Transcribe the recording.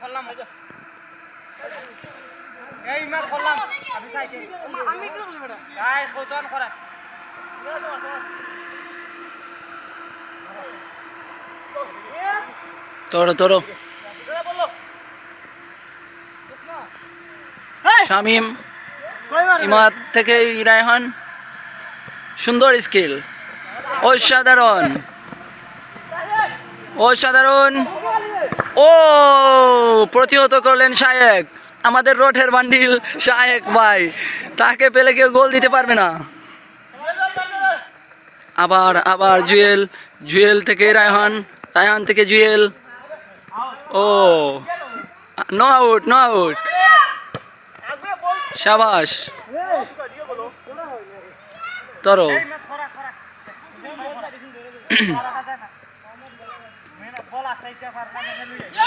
করলাম এই মা করলাম আমি চাইছি আমি কি করব বেটা আই কতন করা তোড়ো তোড়ো শামিম ইমাদ থেকে রায়হান সুন্দর স্কিল অসাধারণ অসাধারণ ও প্রতিহত করলেন শায়েক আমাদের রোডের বান্ডিল শায়েক ভাই তাকে পেলে কেউ গোল দিতে পারবে না আবার আবার জুয়েল জুয়েল থেকে রায়হান রায়হান থেকে জুয়েল ও নো আউট নো আউট শাবাশ তরো